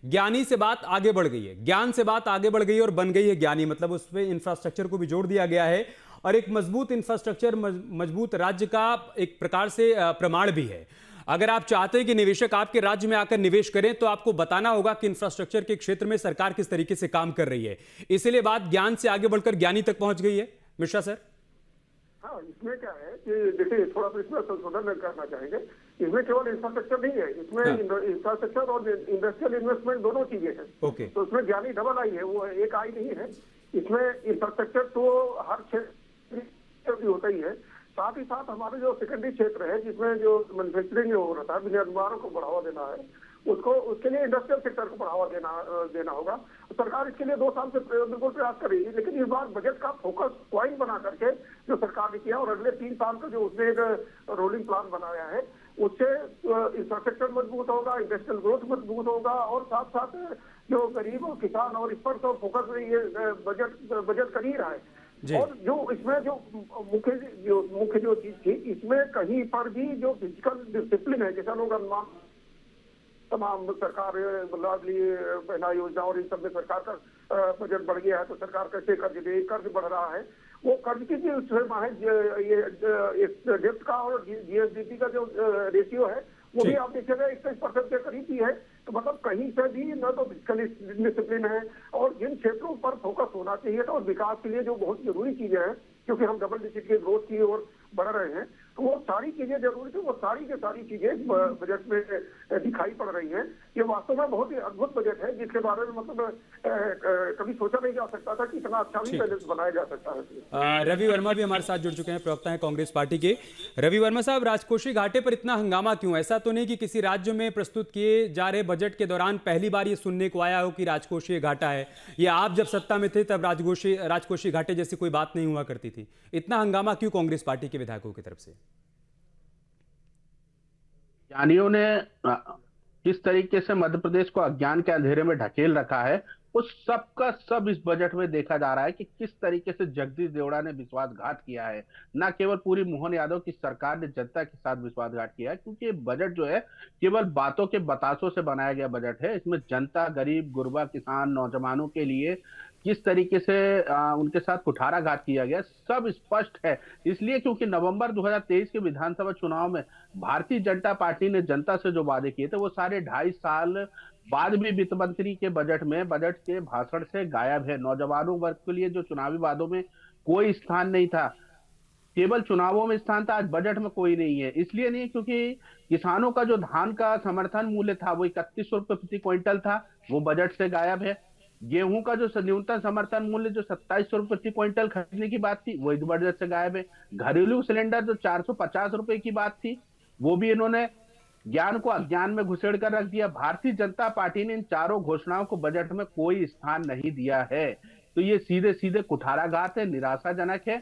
ज्ञानी से बात आगे बढ़ गई है, ज्ञान से बात आगे बढ़ गई है और बन गई है ज्ञानी, मतलब उस पर इंफ्रास्ट्रक्चर को भी जोड़ दिया गया है और एक मजबूत इंफ्रास्ट्रक्चर मजबूत राज्य का एक प्रकार से प्रमाण भी है। अगर आप चाहते हैं कि निवेशक आपके राज्य में आकर निवेश करें तो आपको बताना होगा कि इंफ्रास्ट्रक्चर के क्षेत्र में सरकार किस तरीके से काम कर रही है। इसीलिए बात ज्ञान से आगे बढ़कर ज्ञानी तक पहुंच गई है। मिश्रा सर, हाँ, इसमें क्या है कि देखिए थोड़ा सा इसमें संशोधन करना चाहेंगे। इसमें केवल इंफ्रास्ट्रक्चर नहीं है, इसमें इंफ्रास्ट्रक्चर और इंडस्ट्रियल इन्वेस्टमेंट दोनों चीजें हैं। ओके। तो इसमें ज्ञानी डबल आई है, वो एक आई नहीं है। इसमें इंफ्रास्ट्रक्चर तो हर क्षेत्र भी होता ही है, साथ ही साथ हमारे जो सेकेंडरी क्षेत्र है जिसमें जो मैन्युफैक्चरिंग हो रहा था, विनिर्माणों को बढ़ावा देना है, उसको उसके लिए इंडस्ट्रियल सेक्टर को बढ़ावा देना होगा। सरकार इसके लिए 2 साल से बिल्कुल प्रयास कर रही है, लेकिन इस बार बजट का फोकस पॉइंट बना करके जो सरकार ने किया और अगले 3 साल का जो उसने एक रोलिंग प्लान बनाया है, उससे इंफ्रास्ट्रक्चर मजबूत होगा, इंडस्ट्रियल ग्रोथ मजबूत होगा और साथ साथ जो गरीब और किसान और इस पर तो फोकस ये बजट कर ही रहा है। और जो इसमें जो मुख्य जो चीज थी, इसमें कहीं पर भी जो फिजिकल डिसिप्लिन है, जैसा लोग अनुमान तमाम सरकार लाडली बहना योजना और इन सब में सरकार का बजट बढ़ गया है, तो सरकार कैसे कर्ज बढ़ रहा है, वो कर्ज की जो सीमा है, ये डेब्ट का और जीएसडीपी का जो रेशियो है वो भी आप देखिएगा 21% के करीब ही है। तो मतलब कहीं से भी न तो फिजिकल डिसिप्लिन है और जिन क्षेत्रों पर फोकस होना चाहिए था और विकास के लिए जो बहुत जरूरी चीजें हैं, क्योंकि हम डबल डिजिट की ग्रोथ की ओर बढ़ रहे हैं, तो वो सारी चीजें जरूरी थी, वो सारी की सारी चीजें बजट में दिखाई पड़ रही हैं। ये वास्तव में बहुत ही अद्भुत बजट है जिसके बारे में मतलब कभी सोचा नहीं जा सकता था कि इतना अच्छा भी बजट बनाया जा सकता है। रवि वर्मा भी हमारे साथ जुड़ चुके हैं, प्रवक्ता हैं कांग्रेस पार्टी के। रवि वर्मा साहब, राजकोषीय घाटे पर इतना हंगामा क्यों? ऐसा तो नहीं कि किसी राज्य में प्रस्तुत किए जा रहे बजट के दौरान पहली बार ये सुनने को आया हो कि राजकोषीय घाटा है, या आप जब सत्ता में थे तब राजकोषीय घाटे जैसी कोई बात नहीं हुआ करती थी? इतना हंगामा क्यों कांग्रेस पार्टी के विधायकों की तरफ से? ज्ञानियों ने किस तरीके से मध्य प्रदेश को अज्ञान के अंधेरे में ढकेल रखा है, उस सब का सब इस बजट में देखा जा रहा है कि किस तरीके से जगदीश देवड़ा ने विश्वासघात किया है। न केवल पूरी मोहन यादव की सरकार ने जनता के साथ विश्वासघात किया है, क्योंकि ये बजट जो है केवल बातों के बतासों से बनाया गया बजट है। इसमें जनता, गरीब, गुरबा, किसान, नौजवानों के लिए किस तरीके से उनके साथ कुठाराघात किया गया सब स्पष्ट है। इसलिए क्योंकि नवंबर 2023 के विधानसभा चुनाव में भारतीय जनता पार्टी ने जनता से जो वादे किए थे वो सारे 2.5 साल बाद भी वित्त मंत्री के बजट में, बजट के भाषण से गायब है। नौजवानों वर्ग के लिए जो चुनावी वादों में कोई स्थान नहीं था, केवल चुनावों में स्थान था, आज बजट में कोई नहीं है। इसलिए नहीं क्योंकि किसानों का जो धान का समर्थन मूल्य था वो 3100 रुपए प्रति क्विंटल था, वो बजट से गायब है। गेहूं का जो न्यूनतम समर्थन मूल्य जो 2700 रुपए प्रति क्विंटल खरीदने की बात थी वो इस बजट से गायब है। घरेलू सिलेंडर जो 450 रुपए की बात थी वो भी इन्होंने ज्ञान को अज्ञान में घुसेड़ कर रख दिया। भारतीय जनता पार्टी ने इन चारों घोषणाओं को बजट में कोई स्थान नहीं दिया है, तो ये सीधे सीधे कुठाराघात है, निराशाजनक है।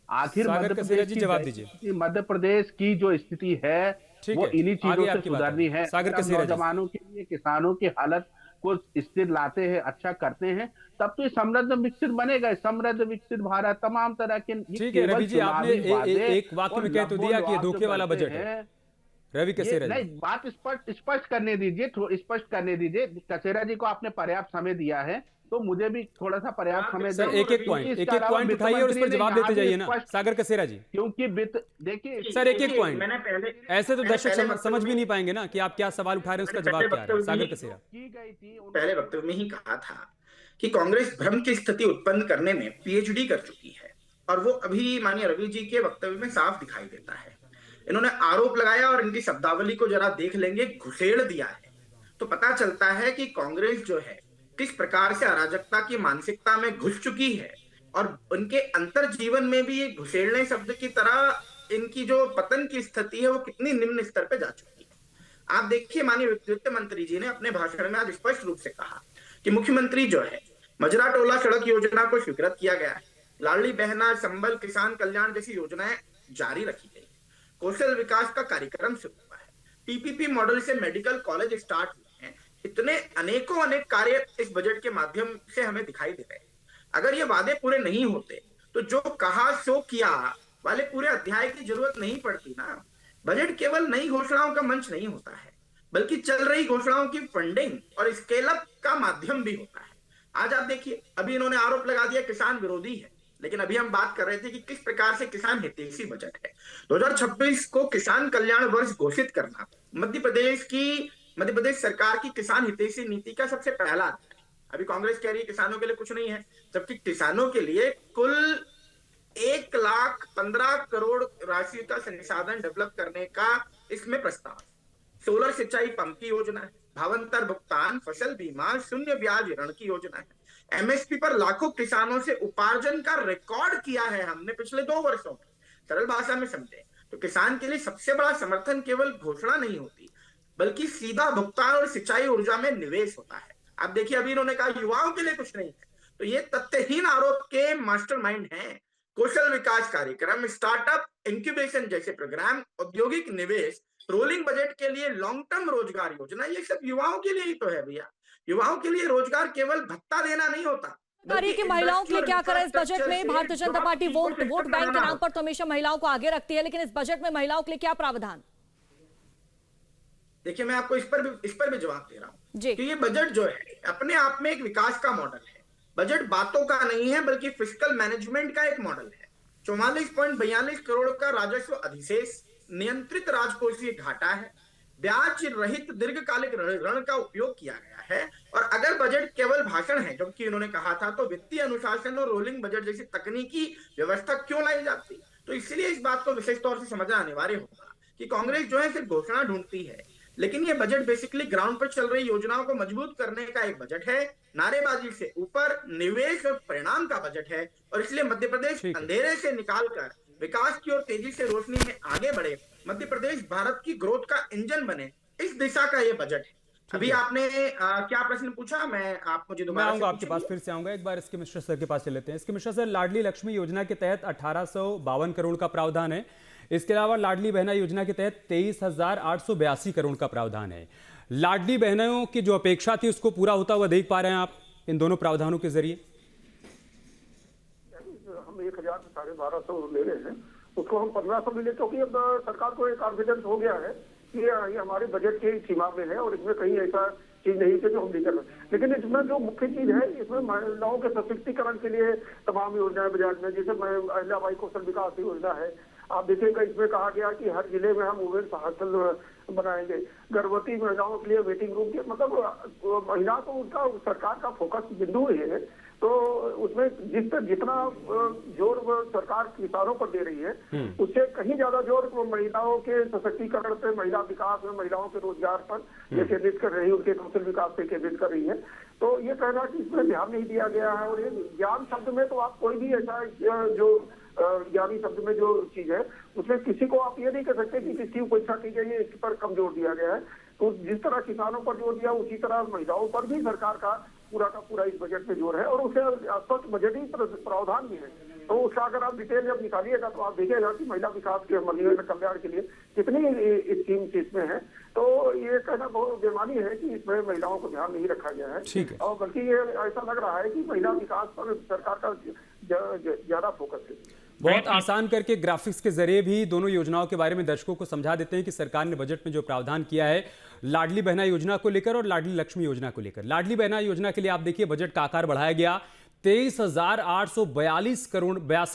आखिर मध्य प्रदेश की जो स्थिति है वो इन्हीं चीजों से सुधरनी है। नौजवानों के लिए, किसानों की हालत को स्थिर लाते हैं, अच्छा करते हैं, तब तो समृद्ध विकसित बनेगा। समृद्ध विकसित भारत, तमाम तरह के। ठीक है रवि जी, आपने एक वाक्य में कह तो दिया कि ये धोखे वाला बजट है। रवि कसेरा नहीं, बात स्पष्ट करने दीजिए, स्पष्ट करने दीजिए। कसेरा जी को आपने पर्याप्त समय दिया है, तो मुझे भी थोड़ा सा पर्याप्त समय सर, एक एक पॉइंट उठाइए और उस पर जवाब देते जाइए ना सागर कसेरा जी। क्योंकि देखिए सर, एक पॉइंट, ऐसे तो दर्शक समझ भी नहीं पाएंगे ना कि आप क्या सवाल उठा रहे हैं, उसका जवाब क्या है। सागर कसेरा, पहले वक्तव्य में ही कहा था कि कांग्रेस भ्रम की स्थिति उत्पन्न करने में पीएचडी कर चुकी है, और वो अभी माननीय रवि जी के वक्तव्य में साफ दिखाई देता है। इन्होंने आरोप लगाया और इनकी शब्दावली को जरा देख लेंगे, घुसेड़ दिया है तो पता चलता है कि कांग्रेस जो है किस प्रकार से अराजकता की मानसिकता में घुस चुकी है, और उनके अंतर जीवन में भी ये घुसेड़ने शब्द की तरह इनकी जो पतन की स्थिति है वो कितनी निम्न स्तर पे जा चुकी है। आप देखिए, माननीय वित्त मंत्री जी ने अपने भाषण में आज स्पष्ट रूप से कहा कि मुख्यमंत्री जो है मजरा टोला सड़क योजना को स्वीकृत किया गया है, लाडली बहना, संबल, किसान कल्याण जैसी योजनाएं जारी रखी गई, कौशल विकास का कार्यक्रम शुरू हुआ है, पीपीपी मॉडल से मेडिकल कॉलेज स्टार्ट हुए हैं। इतने अनेक कार्य इस बजट के माध्यम से हमें दिखाई दे रहे हैं। अगर ये वादे पूरे नहीं होते तो जो कहा सो किया वाले पूरे अध्याय की जरूरत नहीं पड़ती ना। बजट केवल नई घोषणाओं का मंच नहीं होता है, बल्कि चल रही घोषणाओं की फंडिंग और स्केल अप माध्यम भी होता है। आज आप देखिए, अभी इन्होंने आरोप लगा दिया किसान विरोधी है, लेकिन अभी हम बात कर रहे थे कि किस प्रकार से किसान हितैषी बजट है। 2026 को किसान कल्याण वर्ष घोषित करना मध्य प्रदेश सरकार की किसान हितैषी नीति का सबसे पहला अध्याय। अभी कांग्रेस कह रही है किसानों के लिए कुछ नहीं है, जबकि किसानों के लिए कुल 1,15,00,000 राशि का संसाधन डेवलप करने का इसमें प्रस्ताव। सोलर सिंचाई पंप की योजना है, भावांतर भुगतान, फसल बीमा, शून्य ब्याज ऋण की योजना है। एमएसपी पर लाखों किसानों से उपार्जन का रिकॉर्ड किया है हमने पिछले 2 वर्षों में। सरल भाषा में समझे तो किसान के लिए सबसे बड़ा समर्थन केवल घोषणा नहीं होती, बल्कि सीधा भुगतान और सिंचाई ऊर्जा में निवेश होता है। आप देखिए, अभी इन्होंने कहा युवाओं के लिए कुछ नहीं है, तो ये तथ्यहीन आरोप के मास्टरमाइंड हैं। कौशल विकास कार्यक्रम, स्टार्टअप इंक्यूबेशन जैसे प्रोग्राम, औद्योगिक निवेश, रोलिंग बजट के लिए लॉन्ग टर्म रोजगार योजना, ये सब युवाओं के लिए ही तो है भैया। युवाओं के लिए रोजगार केवल भत्ता देना नहीं होता। कि महिलाओं के लिए क्या करें इस बजट में? Bharatiya Janata party vote bank के नाम पर तो हमेशा महिलाओं को आगे रखती है, लेकिन इस बजट में महिलाओं के लिए क्या प्रावधान? देखिए, मैं आपको इस पर भी जवाब दे रहा हूँ कि ये बजट जो है अपने आप में एक विकास का मॉडल है। बजट बातों का नहीं है, बल्कि फिस्कल मैनेजमेंट का एक मॉडल है। 44.42 करोड़ का राजस्व अधिशेष, नियंत्रित राजकोषीय घाटा है, ब्याज रहित दीर्घकालिक ऋण का उपयोग किया गया है। और अगर बजट केवल भाषण है, जबकि इन्होंने कहा था, तो वित्तीय अनुशासन और रोलिंग बजट जैसी तकनीकी व्यवस्था क्यों लाई जाती? तो इसलिए इस बात को विशेष तौर से समझना अनिवार्य होगा कि कांग्रेस जो है सिर्फ घोषणा ढूंढती है, लेकिन ये बजट बेसिकली ग्राउंड पर चल रही योजनाओं को मजबूत करने का एक बजट है। नारेबाजी से ऊपर निवेश और परिणाम का बजट है, और इसलिए मध्य प्रदेश अंधेरे से निकालकर विकास की ओर तेजी से रोशनी में आगे बढ़े, मध्य प्रदेश भारत की ग्रोथ का इंजन बने, इस दिशा का ये बजट है। अभी आपने क्या प्रश्न पूछा? मैं मुझे दोबारा आऊंगा आपके पास, फिर से आऊंगा। एक बार इसके मिश्रा सर के पास चले लेते हैं। इसके मिश्रा सर, लाडली लक्ष्मी योजना के तहत 1852 करोड़ का प्रावधान है। इसके अलावा लाडली बहना योजना के तहत 23,882 करोड़ का प्रावधान है। लाडली बहनों की जो अपेक्षा थी उसको पूरा होता हुआ देख पा रहे हैं आप इन दोनों प्रावधानों के जरिए? हम 1,000 से 1,250 ले रहे हैं, उसको हम 1,500 मिले, क्योंकि अब सरकार को एक कॉन्फिडेंस हो गया है कि ये हमारे बजट की सीमा में है और इसमें कहीं ऐसा चीज नहीं है जो हम नहीं कर रहे। लेकिन इसमें जो मुख्य चीज है, इसमें महिलाओं के सशक्तिकरण के लिए तमाम योजनाएं बजट में, जैसे अहिल्याबाई कौशल विकास योजना है। आप देखिएगा, इसमें कहा गया कि हर जिले में हम वुमेन्स हॉस्टल बनाएंगे, गर्भवती महिलाओं के लिए वेटिंग रूम के, मतलब महिला तो उनका सरकार का फोकस बिंदु ही है। तो उसमें जितना जोर सरकार किसानों पर दे रही है, उससे कहीं ज्यादा जोर महिलाओं के सशक्तिकरण पे, महिला विकास में, महिलाओं के रोजगार पर ये केंद्रित कर रही है, उनके कौशल विकास पे केंद्रित कर रही है। तो ये कहना कि इसमें ध्यान नहीं दिया गया है। और ये ज्ञान शब्द में तो आप कोई भी ऐसा जो ज्ञानी शब्द में जो चीज है, उसमें किसी को आप ये नहीं कह सकते कि किसकी उपेक्षा की गई है, इस पर कम जोर दिया गया है। तो जिस तरह किसानों पर जोर दिया, उसी तरह महिलाओं पर भी सरकार का पूरा इस बजट में जोर है, और उसे स्पष्ट बजटीय प्रावधान भी है। तो उसका अगर आप डिटेल जब निकालिएगा तो आप देखिएगा कि महिला विकास के, महिला कल्याण के लिए कितनी स्कीम्स इसमें है। तो ये कहना बहुत बेमानी है कि इसमें महिलाओं को ध्यान नहीं रखा गया है, और बल्कि ये ऐसा लग रहा है कि महिला विकास पर सरकार का ज्यादा फोकस है। बहुत आसान करके ग्राफिक्स के जरिए भी दोनों योजनाओं के बारे में दर्शकों को समझा देते हैं कि सरकार ने बजट में जो प्रावधान किया है लाडली बहना योजना को लेकर और लाडली लक्ष्मी योजना को लेकर। लाडली बहना योजना के लिए आप देखिए बजट का आकार बढ़ाया गया, 23,882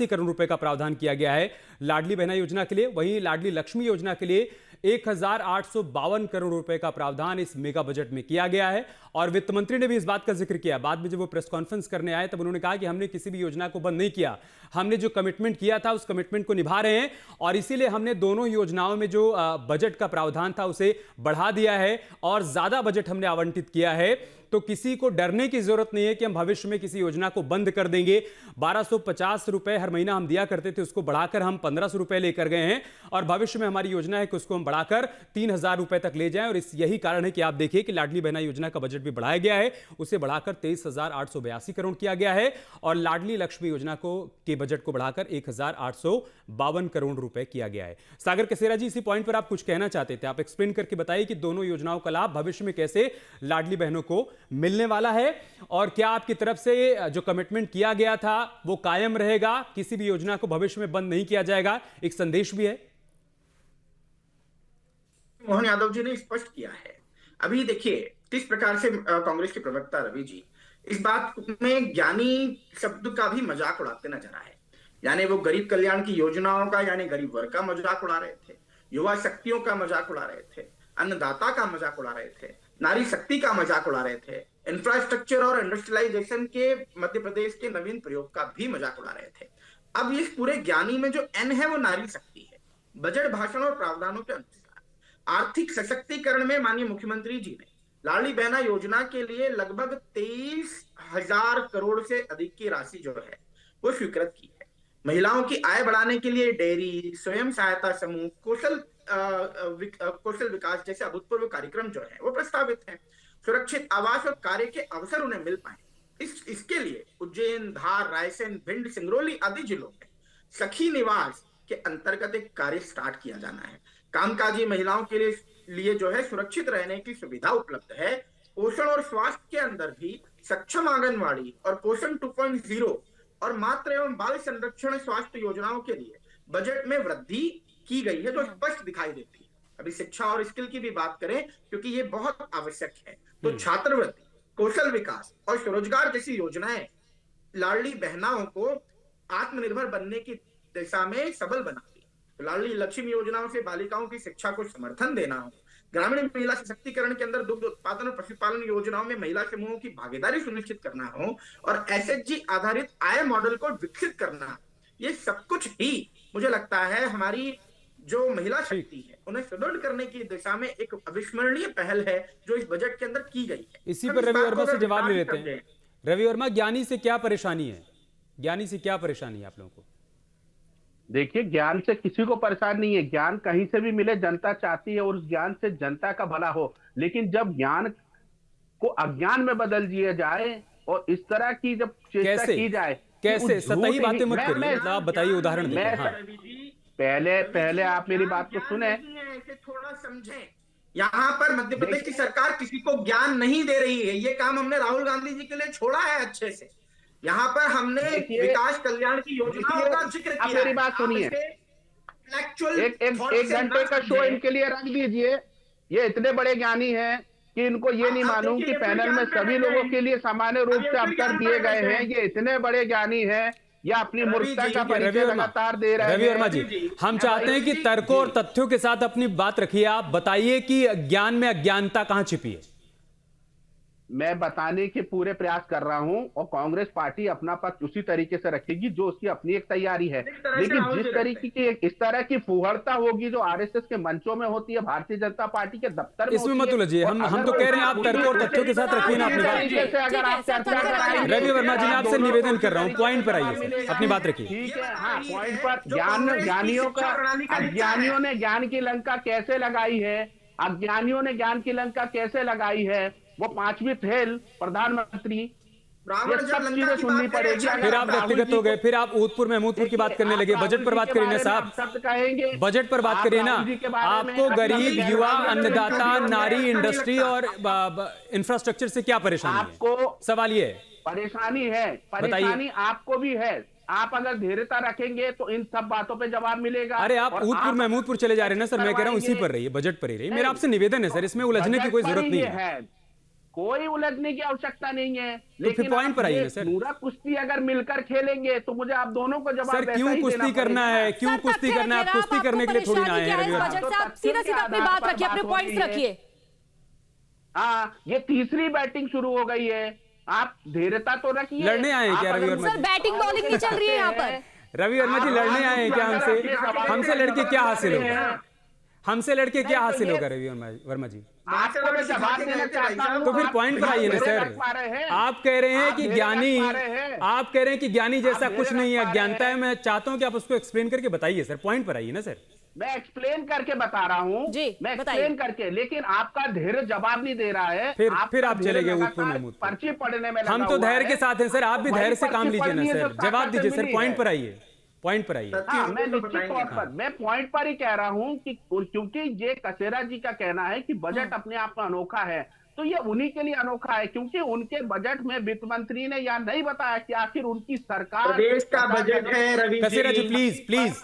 करोड़ रुपए का प्रावधान किया गया है लाडली बहना योजना के लिए। वहीं लाडली लक्ष्मी योजना के लिए 1,852 करोड़ रुपए का प्रावधान इस मेगा बजट में किया गया है। और वित्त मंत्री ने भी इस बात का जिक्र किया। बाद में जब वो प्रेस कॉन्फ्रेंस करने आए तब उन्होंने कहा कि हमने किसी भी योजना को बंद नहीं किया, हमने जो कमिटमेंट किया था उस कमिटमेंट को निभा रहे हैं, और इसीलिए हमने दोनों योजनाओं में जो बजट का प्रावधान था उसे बढ़ा दिया है और ज्यादा बजट हमने आवंटित किया है। तो किसी को डरने की जरूरत नहीं है कि हम भविष्य में किसी योजना को बंद कर देंगे। 1,250 रुपए हर महीना हम दिया करते थे, उसको बढ़ाकर हम 1,500 रुपए लेकर गए हैं, और भविष्य में हमारी योजना है कि उसको हम बढ़ाकर 3,000 रुपए तक ले जाएं। और यही कारण है कि आप देखिए कि लाडली बहना योजना का बजट भी बढ़ाया गया है, उसे बढ़ाकर 23,882 करोड़ किया गया है, और लाडली लक्ष्मी योजना के बजट को बढ़ाकर 1,852 करोड़ रुपए किया गया है। सागर कसेरा जी, इसी पॉइंट पर आप कुछ कहना चाहते थे, आप एक्सप्लेन करके बताइए कि दोनों योजनाओं का लाभ भविष्य में कैसे लाडली बहनों को मिलने वाला है, और क्या आपकी तरफ से जो कमिटमेंट किया गया था वो कायम रहेगा, किसी भी योजना को भविष्य में बंद नहीं किया जाएगा, एक संदेश भी है। मोहन यादव जी ने स्पष्ट किया है। अभी देखिए, किस प्रकार से कांग्रेस के प्रवक्ता रवि जी इस बात में ज्ञानी शब्द का भी मजाक उड़ाते नजर आए। यानी वो गरीब कल्याण की योजनाओं का यानी गरीब वर्ग का मजाक उड़ा रहे थे, युवा शक्तियों का मजाक उड़ा रहे थे, अन्नदाता का मजाक उड़ा रहे थे, नारी शक्ति का मजाक उड़ा रहे थे, इंफ्रास्ट्रक्चर और इंडस्ट्रियलाइजेशन के मध्य प्रदेश के नवीन प्रयोग का भी मजाक उड़ा रहे थे। अब इस पूरे ज्ञानी में जो एन है वो नारी शक्ति है। बजट भाषण और प्रावधानों के अनुसार आर्थिक सशक्तिकरण में माननीय मुख्यमंत्री जी ने लाडली बहना योजना के लिए लगभग 23,000 करोड़ से अधिक की राशि जो है वो स्वीकृत की है। महिलाओं की आय बढ़ाने के लिए डेयरी, स्वयं सहायता समूह, कौशल विकास जैसे अभूतपूर्व कार्यक्रम जो है वो प्रस्तावित है। सुरक्षित आवास और कार्य के अवसर उन्हें मिल पाए, इसके लिए उज्जैन, धार, रायसेन, भिंड, सिंगरौली आदि जिलों में सखी निवास के अंतर्गत एक कार्य स्टार्ट किया जाना है। कामकाजी महिलाओं के लिए जो है सुरक्षित रहने की सुविधा उपलब्ध है। पोषण और स्वास्थ्य के अंदर भी सक्षम आंगनवाड़ी और पोषण 2.0 और मातृ एवं बाल संरक्षण स्वास्थ्य योजनाओं के लिए बजट में वृद्धि की गई है जो स्पष्ट दिखाई देती है। अभी शिक्षा और स्किल की भी बात करें क्योंकि ये बहुत आवश्यक है, तो छात्रवृत्ति, कौशल विकास और स्वरोजगार जैसी योजनाएं लाडली बहनाओं को आत्मनिर्भर बनने की दिशा में सबल बनाती है। लाडली लक्ष्मी योजनाओं से बालिकाओं की शिक्षा को समर्थन देना हो, ग्रामीण महिला सशक्तिकरण के अंदर दुग्ध उत्पादन और पशुपालन योजनाओं में महिला समूहों की भागीदारी सुनिश्चित करना हो और एसएचजी आधारित आय मॉडल को विकसित करना, ये सब कुछ ही मुझे लगता है हमारी जो महिला शक्ति है उन्हें सुदृढ़ करने की दिशा में एक अविस्मरणीय पहल है जो इस बजट के अंदर की गई है। इसी पर रवि वर्मा से जवाब ले लेते हैं। रवि वर्मा, ज्ञानी से क्या परेशानी है? ज्ञानी से क्या परेशानी है आप लोगों को? देखिए, ज्ञान से किसी को परेशान नहीं है, ज्ञान कहीं से भी मिले, जनता चाहती है और उस ज्ञान से जनता का भला हो। लेकिन जब ज्ञान को अज्ञान में बदल दिया जाए और इस तरह की जब चेष्टा की जाए, कैसे? सतही बातें मत करिए, आप बताइए, उदाहरण दीजिए। पहले आप मेरी बात को सुने, थोड़ा समझें। यहाँ पर मध्य प्रदेश की सरकार किसी को ज्ञान नहीं दे रही है, ये काम हमने राहुल गांधी जी के लिए छोड़ा है अच्छे से। यहाँ पर हमने विकास कल्याण की योजनाओं का जिक्र किया। मेरी बात सुनिए, एक घंटे का शो इनके लिए रख दीजिए। ये इतने बड़े ज्ञानी हैं कि इनको ये नहीं मालूम कि पैनल में सभी लोगों के लिए सामान्य रूप से अवसर दिए गए हैं। ये इतने बड़े ज्ञानी हैं या अपनी मूर्खता का परिचय लगातार दे रहे हैं। रवि वर्मा जी, हम चाहते हैं कि तर्कों और तथ्यों के साथ अपनी बात रखिए। आप बताइए कि ज्ञान में अज्ञानता कहां छिपी है? मैं बताने के पूरे प्रयास कर रहा हूं और कांग्रेस पार्टी अपना पक्ष उसी तरीके से रखेगी जो उसकी अपनी एक तैयारी है। लेकिन जिस तरीके की इस तरह की फुहड़ता होगी जो आरएसएस के मंचों में होती है, भारतीय जनता पार्टी के दफ्तर में, इसमें मत उलझिए। हम तो कह रहे हैं आप तर्कों और तथ्यों के साथ रखिए ना अपनी बात। अगर आप चर्चा कराएंगे, रवि वर्मा जी, मैं आपसे निवेदन कर रहा हूँ, पॉइंट पर आइए, अपनी बात रखिए। ठीक है, हाँ, पॉइंट पर। अज्ञानियों ने ज्ञान की लंका कैसे लगाई है, अज्ञानियों ने ज्ञान की लंका कैसे लगाई है, वो 5वीं फेल प्रधानमंत्री, ये सब चीजें सुननी पड़ेगी। फिर आप व्यक्तिगत हो गए, फिर आप ऊधपुर महमूदपुर की बात करने लगे। बजट पर बात करिए ना साहब, कहेंगे बजट पर बात करिए ना। आपको गरीब, युवा, अन्नदाता, नारी, इंडस्ट्री और इंफ्रास्ट्रक्चर से क्या परेशानी है? आपको सवाल ये है। परेशानी है, परेशानी आपको भी है। आप अगर धैर्यता रखेंगे तो इन सब बातों पे जवाब मिलेगा। अरे आप ऊधपुर महमूदपुर चले जा रहे हैं ना सर, मैं कह रहा हूं इसी पर रहिए, बजट पर ही रहिए। मेरा आपसे निवेदन है सर, इसमें उलझने की कोई जरूरत नहीं है। कोई उलझने की आवश्यकता नहीं है। तो फिर पॉइंट पर आइए सर। पूरा कुश्ती अगर मिलकर खेलेंगे तो मुझे आप दोनों को जवाब सर, क्यों कुश्ती करना है? क्यों कुश्ती करना है? आप कुश्ती करने के लिए थोड़ी ना आए हैं। बजट से आप सीधा सीधा अपनी बात रखिए, अपने पॉइंट्स रखिए। हाँ, ये तीसरी बैटिंग शुरू हो गई है, आप धैर्यता तो रखिए। लड़ने आए हैं क्या रवि वर्मा जी? सर, बैटिंग बॉलिंग नहीं चल रही है यहाँ पर। रवि वर्मा जी, लड़ने आए हैं क्या हमसे? हमसे लड़के क्या हासिल होगा? हमसे लड़के क्या हासिल होगा रवि वर्मा जी? आपको मैं जवाब देना चाहता हूं। तो फिर पॉइंट पर आइए ना सर। आप कह रहे हैं कि ज्ञानी, आप कह रहे हैं कि ज्ञानी जैसा कुछ नहीं है, अज्ञानता है। मैं चाहता हूं कि आप उसको एक्सप्लेन करके बताइए सर। पॉइंट पर आइए ना सर। मैं एक्सप्लेन करके बता रहा हूं जी, मैं एक्सप्लेन करके, लेकिन आपका धैर्य जवाब नहीं दे रहा है। फिर आप चले गए ऊधपुर महमूदपुर। पर्ची पढ़ने में हम तो धैर्य के साथ हैं सर, आप भी धैर्य से काम लीजिए ना सर। जवाब दीजिए सर, पॉइंट पर आइए, पॉइंट पर आइए। हाँ, मैं निश्चित तौर पर मैं पॉइंट पर ही कह रहा हूं कि क्योंकि ये कसेरा जी का कहना है कि बजट अपने आप में अनोखा है, तो ये उन्हीं के लिए अनोखा है क्योंकि उनके बजट में वित्त मंत्री ने यह नहीं बताया कि आखिर उनकी सरकार प्रदेश का बजट है। रवि कसेरा जी, प्लीज प्लीज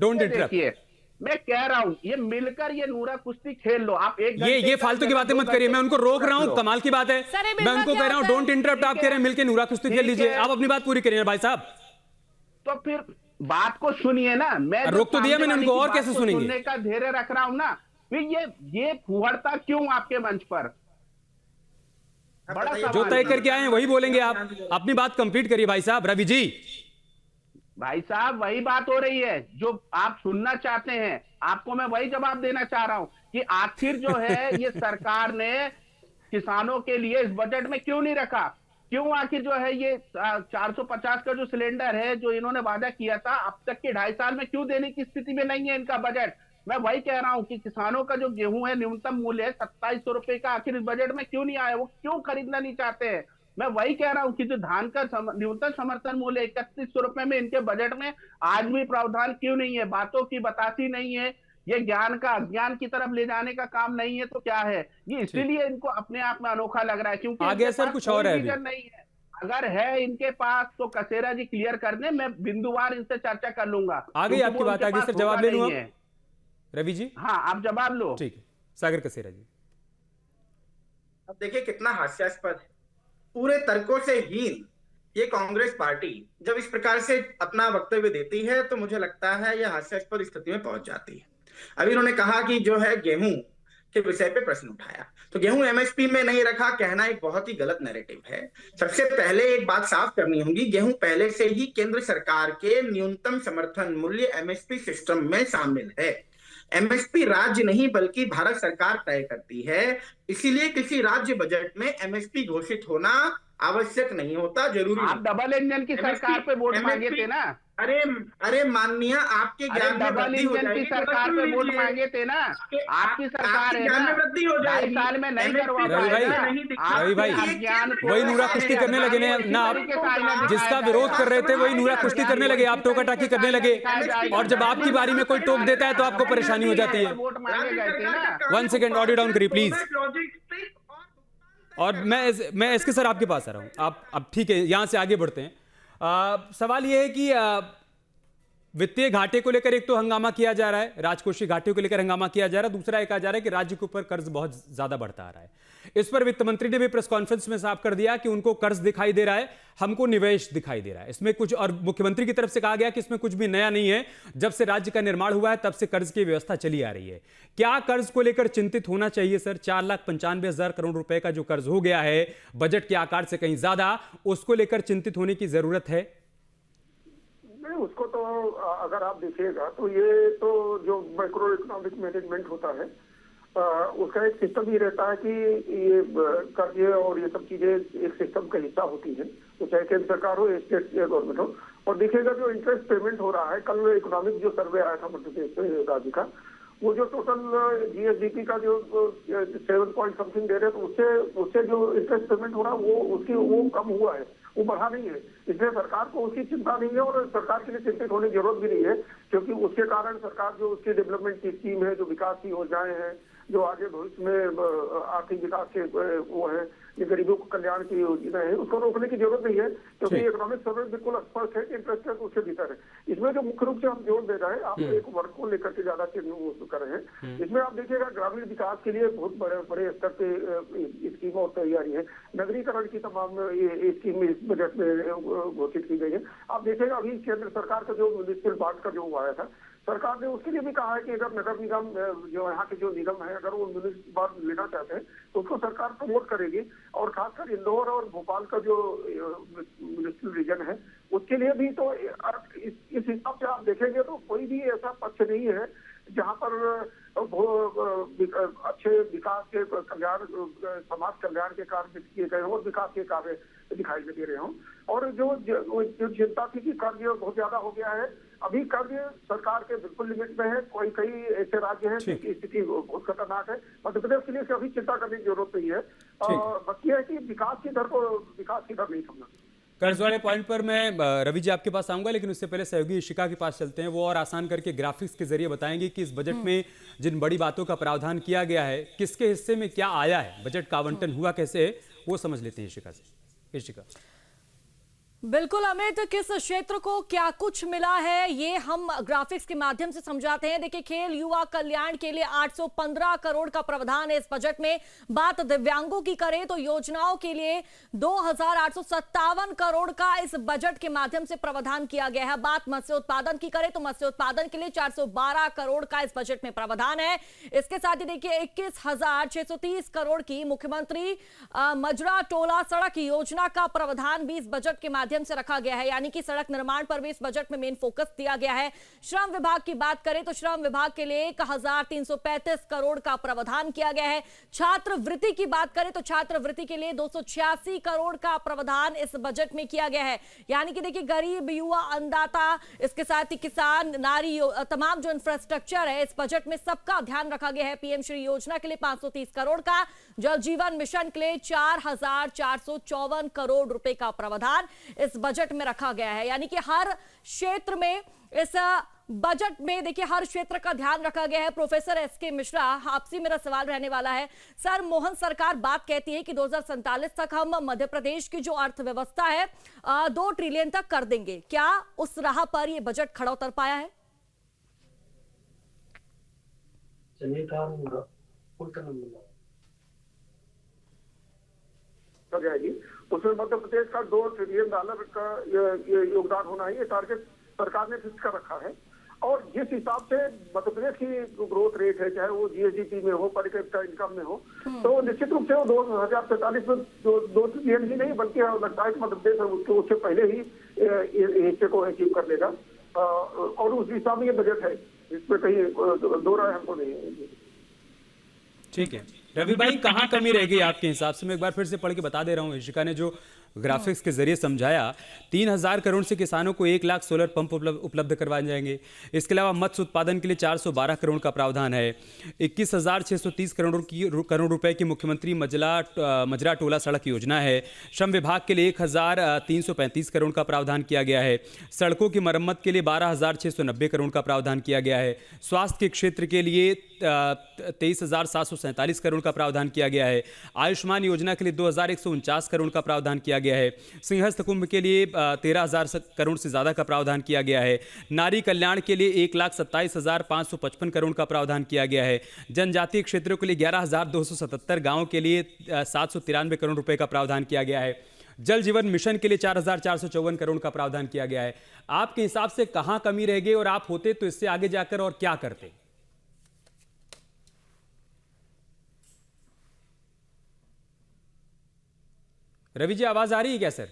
डोंट इंटरप्ट। मैं कह रहा हूं ये मिलकर ये नूरा कुश्ती खेल लो आप। एक ये फालतू की बातें मत करिए, मैं उनको रोक रहा हूं, कमाल की बात है। सर, ये मैं मिलना उनको क्या कह रहा हूं होता है? डोंट इंटरप्ट, आप कह रहे हैं मिलके नूरा कुश्ती खेल लीजिए। आप अपनी बात पूरी करिए भाई साहब। तो फिर बात को सुनिए ना, मैं जो रोक तो दिया मैंने सामने उनको, वाली और की कैसे बात को सुनेंगे? सुनने का धैर्य रख रहा हूं ना, फिर ये फुहड़ता क्यों आपके मंच पर? बड़ा बताइए, जो सवाल तय है। करके आए हैं वही बोलेंगे आप। अपनी बात कंप्लीट करिए भाई साहब। रवि जी, भाई साहब वही बात हो रही है जो आप सुनना चाहते हैं, आपको मैं वही जवाब देना चाह रहा हूं कि आखिर जो है ये सरकार ने किसानों के लिए इस बजट में क्यों नहीं रखा? क्यों आखिर जो है ये 450 का जो सिलेंडर है जो इन्होंने वादा किया था अब तक के 2.5 साल में क्यों देने की स्थिति में नहीं है इनका बजट? मैं वही कह रहा हूं कि किसानों का जो गेहूं है न्यूनतम मूल्य है 2700 रुपए का, आखिर इस बजट में क्यों नहीं आया? वो क्यों खरीदना नहीं चाहते हैं? मैं वही कह रहा हूं कि जो धान का न्यूनतम समर्थन मूल्य 3100 रुपए में इनके बजट में आज भी प्रावधान क्यों नहीं है? बातों की बतासी नहीं है, ये ज्ञान का अज्ञान की तरफ ले जाने का काम नहीं है तो क्या है? ये इसीलिए इनको अपने आप में अनोखा लग रहा है क्योंकि आगे इनके सर पास कुछ कोई और है विजन अभी। नहीं है। अगर है इनके पास तो कसेरा जी क्लियर कर दें, मैं बिंदुवार इनसे चर्चा कर लूंगा। आ गई क्योंकि आपकी वो बात, उनके आगे पास सर जवाब होगा ले लूं नहीं अब? है। रवि जी, हाँ आप जवाब लो। ठीक है। सागर कसेरा जी, अब देखिए कितना हास्यास्पद है, पूरे तर्कों से हीन ये कांग्रेस पार्टी जब इस प्रकार से अपना वक्तव्य देती है तो मुझे लगता है यह हास्यास्पद स्थिति में पहुंच जाती है। अभी उन्होंने कहा कि जो है गेहूं के विषय पे प्रश्न उठाया, तो गेहूं एमएसपी में नहीं रखा कहना एक बहुत ही गलत नैरेटिव है। सबसे पहले एक बात साफ करनी होगी, गेहूं पहले से ही केंद्र सरकार के न्यूनतम समर्थन मूल्य एमएसपी सिस्टम में शामिल है। एमएसपी राज्य नहीं बल्कि भारत सरकार तय करती है, इसीलिए किसी राज्य बजट में एमएसपी घोषित होना आवश्यक नहीं होता, जरूरी आप नहीं। डबल इंजन की सरकार पे वोट मांगे थे ना? अरे अरे माननीय, आपके अरे ज्ञान में डबल वृद्धि हो इंजन की जाएगी, सरकार पे वोट मांगे थे ना? आपकी सरकार है ज्ञान ना? में वृद्धि हो 2.5 जाएगी। साल में नहीं MSP करवा रवि भाई, पाएगा। रवि भाई, आपके अज्ञान को वही नूरा कुश्ती करने लगे ना आप, जिसका विरोध कर रहे थे वही नूरा कुश्ती करने लगे, आप टोका टाकी करने लगे। और जब आपकी बारी में कोई टोक देता है तो आपको परेशानी हो जाती है। वोट मांगे गए थे ना? 1 सेकेंड, ऑडियो डाउन करिए प्लीज। और मैं एसके सर आपके पास आ रहा हूं। आप अब ठीक है, यहां से आगे बढ़ते हैं। सवाल यह है कि वित्तीय घाटे को लेकर एक तो हंगामा किया जा रहा है, राजकोषीय घाटे को लेकर हंगामा किया जा रहा है, दूसरा एक कहा जा रहा है कि राज्य के ऊपर कर्ज बहुत ज्यादा बढ़ता आ रहा है। इस पर वित्त मंत्री ने भी प्रेस कॉन्फ्रेंस में साफ कर दिया कि उनको कर्ज दिखाई दे रहा है, हमको निवेश दिखाई दे रहा है इसमें कुछ। और मुख्यमंत्री की तरफ से कहा गया कि इसमें कुछ भी नया नहीं है, जब से राज्य का निर्माण हुआ है तब से कर्ज की व्यवस्था चली आ रही है। क्या कर्ज को लेकर चिंतित होना चाहिए सर? 4,95,000 करोड़ रुपए का जो कर्ज हो गया है बजट के आकार से कहीं ज्यादा, उसको लेकर चिंतित होने की जरूरत है? नहीं, उसको तो अगर आप देखिएगा तो ये तो जो माइक्रो इकोनॉमिक मैनेजमेंट होता है उसका एक सिस्टम ही रहता है कि ये कर्ज और ये सब चीजें एक सिस्टम का हिस्सा होती है, तो चाहे केंद्र सरकार हो या स्टेट गवर्नमेंट हो। और देखिएगा जो इंटरेस्ट पेमेंट हो रहा है, कल इकोनॉमिक जो सर्वे आया था मध्य प्रदेश राज्य का, वो जो टोटल जीएसडीपी का जो 7 पॉइंट समथिंग दे रहे हैं, तो उससे जो इंटरेस्ट पेमेंट हो रहा है वो कम हुआ है, वो बढ़ा नहीं है। इसलिए सरकार को उसकी चिंता नहीं है और सरकार के लिए चिंतित होने की जरूरत भी नहीं है, क्योंकि उसके कारण सरकार जो उसकी डेवलपमेंट की स्कीम है, जो विकास की योजनाएं हैं, जो आगे भविष्य में आर्थिक विकास के वो है, ये गरीबों को कल्याण की योजना है, उसको रोकने की जरूरत नहीं है, क्योंकि इकोनॉमिक सर्वे बिल्कुल स्पष्ट है कि इंटरेस्ट रेट उसके भीतर है। इसमें जो मुख्य रूप से हम जोर दे रहे हैं, आप एक वर्ग को लेकर के ज्यादा कर रहे हैं। इसमें आप देखिएगा ग्रामीण विकास के लिए बहुत बड़े स्तर पे स्कीम और तैयारी है। नगरीकरण की तमाम ये स्कीम इस बजट में घोषित की गई है। आप देखिएगा अभी केंद्र सरकार का जो म्युनिसिपल बॉन्ड का जो आया था, सरकार ने उसके लिए भी कहा है कि अगर नगर निगम जो यहाँ के जो निगम है अगर वो म्युनिसिपल बॉन्ड लेना चाहते हैं तो उसको सरकार प्रमोट करेगी। और खासकर इंदौर और भोपाल का जो म्युनिसिपल रीजन है उसके लिए भी तो इस हिसाब से आप देखेंगे तो कोई भी ऐसा पक्ष नहीं है जहाँ पर अच्छे विकास के कल्याण, समाज कल्याण के कार्य किए गए हों और विकास के कार्य दिखाई दे रहे हों। और जो चिंता थी कि कर्ज बहुत ज्यादा हो गया है, अभी कर्ज सरकार के बिल्कुल लिमिट में है। कई ऐसे राज्य हैं जिनकी स्थिति बहुत खतरनाक है। मध्य प्रदेश के लिए अभी चिंता करने की जरूरत नहीं है। बस ये है कि विकास की दर नहीं समझना। कर्ज वाले पॉइंट पर मैं रवि जी आपके पास आऊंगा, लेकिन उससे पहले सहयोगी इशिका के पास चलते हैं। वो और आसान करके ग्राफिक्स के जरिए बताएंगे कि इस बजट में जिन बड़ी बातों का प्रावधान किया गया है, किसके हिस्से में क्या आया है, बजट का आवंटन हुआ कैसे है, वो समझ लेते हैं इशिका से। इशिका, बिल्कुल अमित, किस क्षेत्र को क्या कुछ मिला है ये हम ग्राफिक्स के माध्यम से समझाते हैं। देखिए, खेल युवा कल्याण के लिए 815 करोड़ का प्रावधान है इस बजट में। बात दिव्यांगों की करें तो योजनाओं के लिए 2857 करोड़ का इस बजट के माध्यम से प्रावधान किया गया है। बात मत्स्य उत्पादन की करें तो मत्स्य उत्पादन के लिए 412 करोड़ का इस बजट में प्रावधान है। इसके साथ ही देखिए 21,630 करोड़ की मुख्यमंत्री मजरा टोला सड़क योजना का प्रावधान भी इस बजट के माध्यम से रखा गया है, यानी कि सड़क निर्माण पर भी इस बजट में मेन फोकस दिया गया है। श्रम विभाग की बात करें तो श्रम विभाग के लिए 1335 करोड़ का प्रावधान किया गया है। छात्रवृत्ति की बात करें तो छात्रवृत्ति के लिए 286 करोड़ का प्रावधान इस बजट में किया गया है। यानी कि देखिए, गरीब, युवा, अन्नदाता, इसके साथ ही किसान, नारी, तमाम जो इंफ्रास्ट्रक्चर है इस बजट में सबका ध्यान रखा गया है। पीएम श्री योजना के लिए 530 करोड़ का, जल जीवन मिशन के लिए 4454 करोड़ रुपए का प्रावधान इस बजट में रखा गया है। यानी कि हर क्षेत्र में इस बजट में देखिए हर क्षेत्र का ध्यान रखा गया है। प्रोफेसर एसके मिश्रा, आपसे मेरा सवाल रहने वाला है। सर, मोहन सरकार बात कहती है कि 2047 तक हम मध्य प्रदेश की जो अर्थव्यवस्था है 2 ट्रिलियन तक कर देंगे। क्या उस राह पर यह बजट खड़ा उतर पाया है? कर जाएगी, उसमें मध्य प्रदेश का $2 ट्रिलियन का ये योगदान होना है। ये टारगेट सरकार ने फिक्स कर रखा है। और जिस हिसाब से मध्य प्रदेश की ग्रोथ रेट है, चाहे वो जीएसडीपी में हो, पर कैपिटा इनकम में हो, तो निश्चित रूप से वो 2047 में 2 ट्रिलियन ही नहीं, बल्कि लगता है कि मध्य प्रदेश उससे पहले ही हिस्से को अचीव कर लेगा। और उस दिशा में ये बजट है, इसमें कहीं दो राय हमको नहीं है। ठीक है रवि भाई, कहाँ कमी रह गई आपके हिसाब से? मैं एक बार फिर से पढ़ के बता दे रहा हूँ। इशिका ने जो ग्राफिक्स के जरिए समझाया, 3000 करोड़ से किसानों को 1 लाख सोलर पंप उपलब्ध करवाए जाएंगे। इसके अलावा मत्स्य उत्पादन के लिए 412 करोड़ का प्रावधान है। 21,630 करोड़ रुपए की मुख्यमंत्री मजरा टोला सड़क योजना है। श्रम विभाग के लिए 1,335 करोड़ का प्रावधान किया गया है। सड़कों की मरम्मत के लिए 12,690 करोड़ का प्रावधान किया गया है। स्वास्थ्य के क्षेत्र के लिए 23,747 करोड़ का प्रावधान किया गया है। आयुष्मान योजना के लिए 2,149 करोड़ का प्रावधान किया गया है। सिंहस्थ कुंभ के लिए 13,000 करोड़ से ज्यादा का प्रावधान किया गया है। नारी कल्याण के लिए 1,27,555 करोड़ का प्रावधान किया गया है। जनजातीय क्षेत्रों के लिए 11,277 गांवों के लिए 793 करोड़ रुपए का प्रावधान किया गया है। जल जीवन मिशन के लिए 4,454 करोड़ का प्रावधान किया गया है। आपके हिसाब से कहां कमी रह गई और आप होते तो इससे आगे जाकर और क्या करते? रवि जी, आवाज आ रही है क्या सर?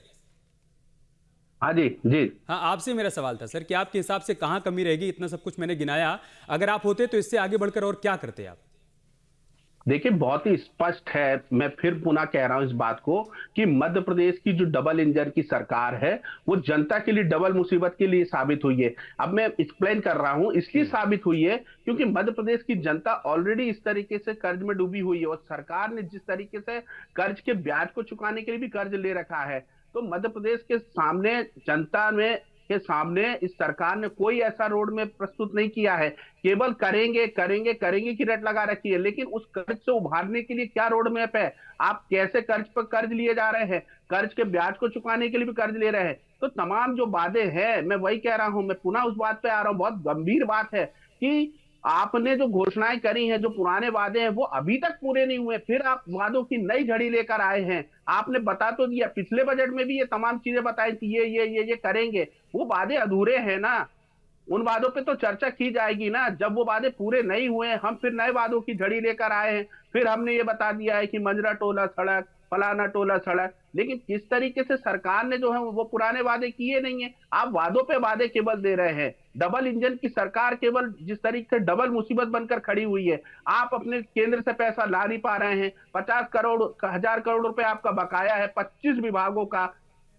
हाँ जी जी। हाँ, आपसे मेरा सवाल था सर कि आपके हिसाब से कहां कमी रहेगी? इतना सब कुछ मैंने गिनाया, अगर आप होते तो इससे आगे बढ़कर और क्या करते आप? देखिए, बहुत ही स्पष्ट है, मैं फिर पुनः कह रहा हूं इस बात को कि मध्य प्रदेश की जो डबल इंजन की सरकार है वो जनता के लिए डबल मुसीबत के लिए साबित हुई है। अब मैं एक्सप्लेन कर रहा हूं, इसलिए साबित हुई है क्योंकि मध्य प्रदेश की जनता ऑलरेडी इस तरीके से कर्ज में डूबी हुई है और सरकार ने जिस तरीके से कर्ज के ब्याज को चुकाने के लिए भी कर्ज ले रखा है, तो मध्य प्रदेश के सामने, जनता में के सामने इस सरकार ने कोई ऐसा रोड मैप प्रस्तुत नहीं किया है। केवल करेंगे करेंगे करेंगे की रट लगा रखी है, लेकिन उस कर्ज से उभारने के लिए क्या रोड मैप है? आप कैसे कर्ज पर कर्ज लिए जा रहे हैं, कर्ज के ब्याज को चुकाने के लिए भी कर्ज ले रहे हैं। तो तमाम जो वादे हैं, मैं वही कह रहा हूं, मैं पुनः उस बात पे आ रहा हूं, बहुत गंभीर बात है कि आपने जो घोषणाएं करी हैं, जो पुराने वादे हैं वो अभी तक पूरे नहीं हुए, फिर आप वादों की नई झड़ी लेकर आए हैं। आपने बता तो दिया, पिछले बजट में भी ये तमाम चीजें बताई थी, ये करेंगे, वो वादे अधूरे हैं ना। उन वादों पे तो चर्चा की जाएगी ना। जब वो वादे पूरे नहीं हुए, हम फिर नए वादों की झड़ी लेकर आए हैं। फिर हमने ये बता दिया है कि मंजरा टोला सड़क, फलाना टोला सड़क, लेकिन किस तरीके से सरकार ने जो है वो पुराने वादे किए नहीं है। आप वादों पे वादे केवल दे रहे हैं। डबल इंजन की सरकार केवल जिस तरीके से डबल मुसीबत बनकर खड़ी हुई है, आप अपने केंद्र से पैसा ला नहीं पा रहे हैं। 50,000 करोड़ रुपए आपका बकाया है 25 विभागों का।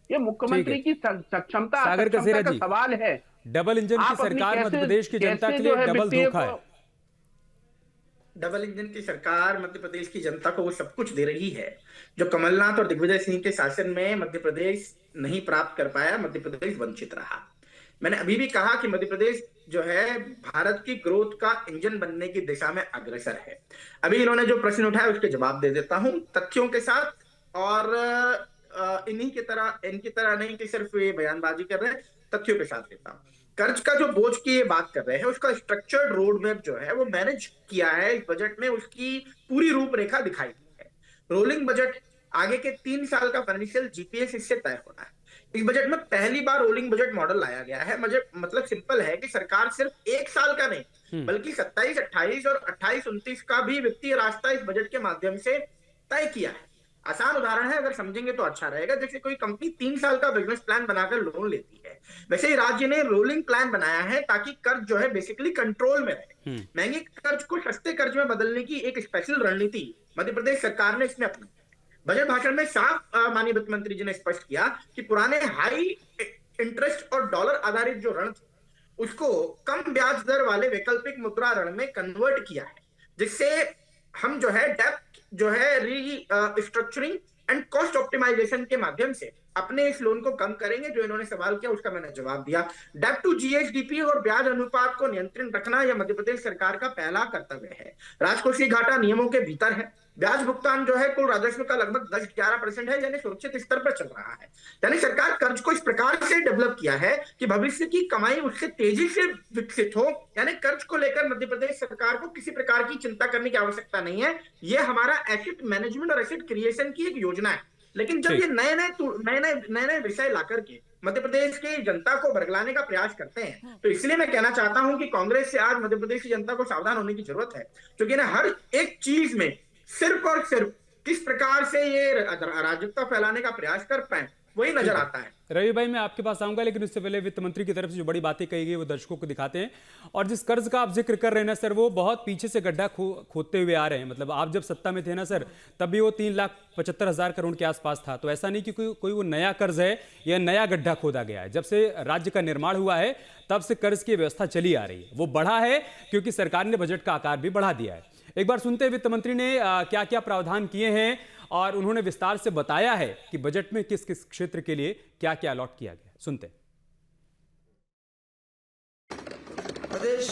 ये मुख्यमंत्री की सक्षमता का सवाल है। डबल इंजन की सरकार मध्य प्रदेश की जनता के लिए डबल धोखा है। डबल इंजन की सरकार मध्य प्रदेश की जनता को वो सब कुछ दे रही है जो कमलनाथ और दिग्विजय सिंह के शासन में मध्य प्रदेश नहीं प्राप्त कर पाया, मध्य प्रदेश वंचित रहा। मैंने अभी भी कहा कि मध्य प्रदेश जो है भारत की ग्रोथ का इंजन बनने की दिशा में अग्रसर है। अभी इन्होंने जो प्रश्न उठाया उसके जवाब दे देता हूं तथ्यों के साथ और इनकी तरह नहीं कि सिर्फ ये बयानबाजी कर रहे हैं, तथ्यों के साथ देता हूं। कर्ज का जो बोझ की ये बात कर रहे हैं, उसका स्ट्रक्चर्ड रोड मैप जो है वो मैनेज किया है इस बजट में, उसकी पूरी रूपरेखा दिखाई दी है। रोलिंग बजट, आगे के 3 साल का फाइनेंशियल जीपीएस इससे तय होना है। इस बजट में पहली बार रोलिंग बजट मॉडल लाया गया है। मतलब सिंपल है कि सरकार सिर्फ 1 साल का नहीं बल्कि 27, 28 और 28, 29 का भी वित्तीय रास्ता इस बजट के माध्यम से तय किया है। आसान उदाहरण है, अगर समझेंगे तो अच्छा रहेगा। जैसे कोई कंपनी 3 साल का बिजनेस प्लान बनाकर लोन लेती है, वैसे ही राज्य ने रोलिंग प्लान बनाया है ताकि कर्ज जो है बेसिकली कंट्रोल में रहे। महंगे कर्ज को सस्ते कर्ज में बदलने की एक स्पेशल रणनीति मध्य प्रदेश सरकार ने इसमें अपनाई। बजट भाषण में साफ माननीय वित्त मंत्री जी ने स्पष्ट किया कि पुराने हाई इंटरेस्ट और डॉलर आधारित जो ऋण उसको कम ब्याज दर वाले वैकल्पिक मुद्रा ऋण में कन्वर्ट किया है, जिससे हम जो है डेप्थ जो है रीस्ट्रक्चरिंग एंड कॉस्ट ऑप्टिमाइजेशन के माध्यम से अपने इस लोन को कम करेंगे। जो इन्होंने सवाल किया उसका मैंने जवाब दिया। डेप्ट टू जीएसडीपी और ब्याज अनुपात को नियंत्रित रखना यह मध्य प्रदेश सरकार का पहला कर्तव्य है। राजकोषीय घाटा नियमों के भीतर है। ब्याज भुगतान जो है कुल राजस्व का लगभग 10-11% है, यानी सुरक्षित स्तर पर चल रहा है। यानी सरकार कर्ज को इस प्रकार से डेवलप किया है कि भविष्य की कमाई उससे तेजी से विकसित हो। यानी कर्ज को लेकर मध्य प्रदेश सरकार को किसी प्रकार की चिंता करने की आवश्यकता नहीं है। ये हमारा एसेट मैनेजमेंट और एसेट क्रिएशन की एक योजना है। लेकिन जब ये नए विषय ला करके मध्य प्रदेश की जनता को बरगलाने का प्रयास करते हैं, तो इसलिए मैं कहना चाहता हूं कि कांग्रेस से आज मध्य प्रदेश की जनता को सावधान होने की जरूरत है, क्योंकि ना हर एक चीज में सिर्फ और सिर्फ किस प्रकार से ये अराजकता फैलाने का प्रयास कर पाए वही नजर आता है। रवि भाई, मैं आपके पास आऊंगा, लेकिन उससे पहले वित्त मंत्री की तरफ से जो बड़ी बातें कही गई वो दर्शकों को दिखाते हैं। और जिस कर्ज का आप जिक्र कर रहे हैं ना सर, वो बहुत पीछे से गड्ढा खोदते हुए आ रहे हैं। मतलब आप जब सत्ता में थे ना सर, तब भी वो 3,75,000 करोड़ के आसपास था। तो ऐसा नहीं कि कोई वो नया कर्ज है या नया गड्ढा खोदा गया है। जब से राज्य का निर्माण हुआ है तब से कर्ज की व्यवस्था चली आ रही है। वो बढ़ा है क्योंकि सरकार ने बजट का आकार भी बढ़ा दिया है। एक बार सुनते हैं वित्त मंत्री ने क्या क्या प्रावधान किए हैं, और उन्होंने विस्तार से बताया है कि बजट में किस किस क्षेत्र के लिए क्या क्या अलॉट किया गया। सुनते हैं। प्रदेश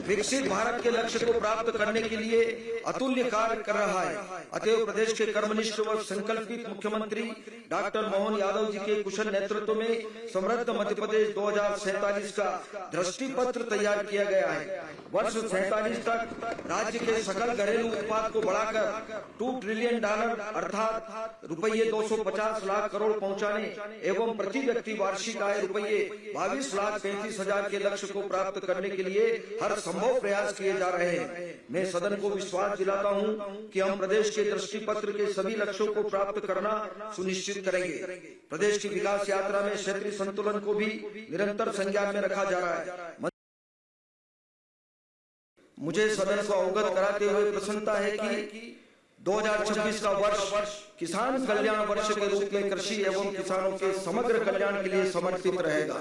विकसित भारत के लक्ष्य को प्राप्त करने के लिए अतुल्य कार्य कर रहा है। अतएव प्रदेश के कर्मनिष्ठ व संकल्पित मुख्यमंत्री डॉक्टर मोहन यादव जी के कुशल नेतृत्व में समृद्ध मध्य प्रदेश 2047 का दृष्टि पत्र तैयार किया गया है। वर्ष 47 तक राज्य के सकल घरेलू उत्पाद को बढ़ाकर $2 ट्रिलियन अर्थात ₹250 लाख करोड़ पहुंचाने एवं प्रति व्यक्ति वार्षिक आय ₹22,35,000 के लक्ष्य को प्राप्त करने के लिए हर संभव प्रयास किए जा रहे हैं। मैं सदन को विश्वास दिलाता हूं कि हम प्रदेश के दृष्टि पत्र के सभी लक्ष्यों को प्राप्त करना सुनिश्चित करेंगे। प्रदेश की विकास यात्रा में क्षेत्रीय संतुलन को भी निरंतर संज्ञान में रखा जा रहा है। मुझे सदन को अवगत कराते हुए प्रसन्नता है कि 2026 का वर्ष किसान कल्याण वर्ष के रूप में कृषि एवं किसानों के समग्र कल्याण के लिए समर्पित रहेगा।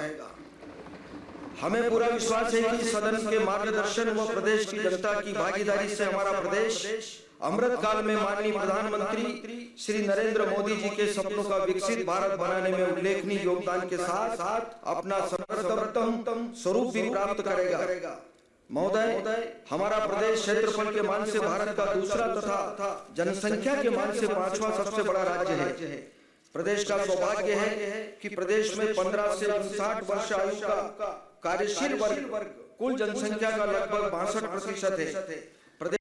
हमें पूरा विश्वास है कि सदन के मार्गदर्शन व प्रदेश की जनता की भागीदारी से हमारा प्रदेश अमृत काल में माननीय प्रधानमंत्री श्री नरेंद्र मोदी जी के सपनों का विकसित भारत बनाने में उल्लेखनीय योगदान के साथ साथ अपना सर्वोत्तम स्वरूप भी प्राप्त करेगा। महोदय, हमारा प्रदेश क्षेत्रफल के मान से भारत का दूसरा तथा जनसंख्या के मान से 5वां सबसे बड़ा राज्य है। प्रदेश का सौभाग्य है कि प्रदेश में 15 से 59 वर्ष आयु का कार्यशील वर्ग कुल जनसंख्या का लगभग 62% है। प्रदेश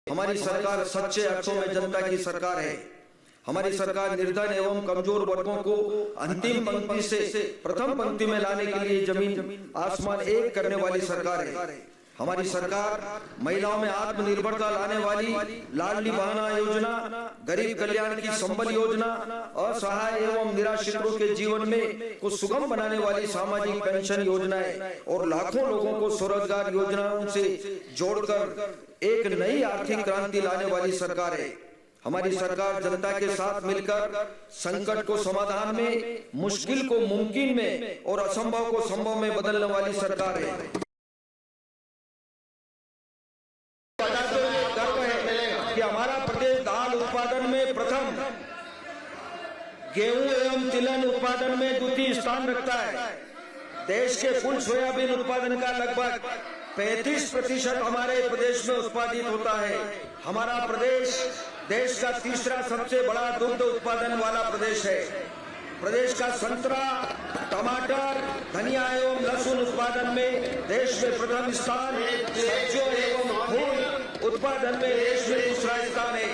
हमारी सरकार सच्चे अर्थों में जनता की सरकार है। हमारी सरकार निर्धन एवं कमजोर वर्गों को अंतिम पंक्ति से प्रथम पंक्ति में लाने के लिए जमीन आसमान एक करने वाली सरकार है। हमारी सरकार महिलाओं में आत्मनिर्भरता लाने वाली लाडली बहना योजना, गरीब कल्याण की संबल योजना, असहाय एवं निराश्रितों के जीवन में को सुगम बनाने वाली सामाजिक पेंशन योजनाएं और लाखों लोगों को स्वरोजगार योजनाओं से जोड़कर एक नई आर्थिक क्रांति लाने वाली सरकार है। हमारी सरकार जनता के साथ मिलकर संकट को समाधान में, मुश्किल को मुमकिन में और असंभव को संभव में बदलने वाली सरकार है। कि हमारा प्रदेश दाल उत्पादन में प्रथम, गेहूं एवं तिलहन उत्पादन में द्वितीय स्थान रखता है। देश के कुल सोयाबीन उत्पादन का लगभग 35% हमारे प्रदेश में उत्पादित होता है। हमारा प्रदेश देश का तीसरा सबसे बड़ा दुग्ध उत्पादन वाला प्रदेश है। प्रदेश का संतरा, टमाटर, धनिया एवं लहसुन उत्पादन में देश में प्रथम स्थान, सब्जियों एवं फूल उत्पादन में देश में दूसरा स्थान है।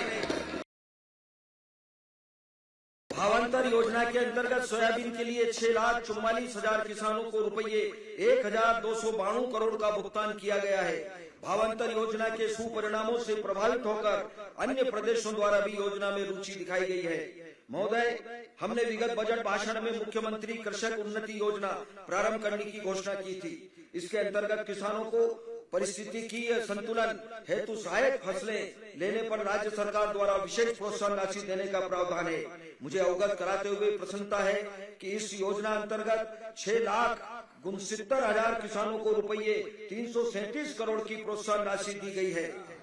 भावांतर योजना के अंतर्गत सोयाबीन के लिए 6,44,000 किसानों को रुपये 1,292 करोड़ का भुगतान किया गया है। भावांतर योजना के सुपरिणामों से प्रभावित होकर अन्य प्रदेशों द्वारा भी योजना में रुचि दिखाई गई है। महोदय, हमने विगत बजट भाषण में मुख्यमंत्री कृषक उन्नति योजना प्रारंभ करने की घोषणा की थी। इसके अंतर्गत किसानों को पारिस्थितिकीय संतुलन हेतु सहायक फसलें लेने पर राज्य सरकार द्वारा विशेष प्रोत्साहन राशि देने का प्रावधान है। मुझे अवगत कराते हुए प्रसन्नता है कि इस योजना अंतर्गत 6,69,000 किसानों को रुपये 337 करोड़ की प्रोत्साहन राशि दी गई है।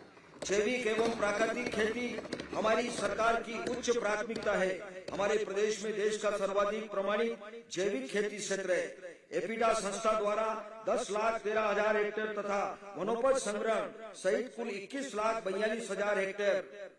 जैविक एवं प्राकृतिक खेती हमारी सरकार की उच्च प्राथमिकता है। हमारे प्रदेश में देश का सर्वाधिक प्रमाणित जैविक खेती क्षेत्र है। एपिडा संस्था द्वारा 10,13,000 हेक्टेयर तथा वनोपज संग्रहण सहित कुल 21,42,000 हेक्टेयर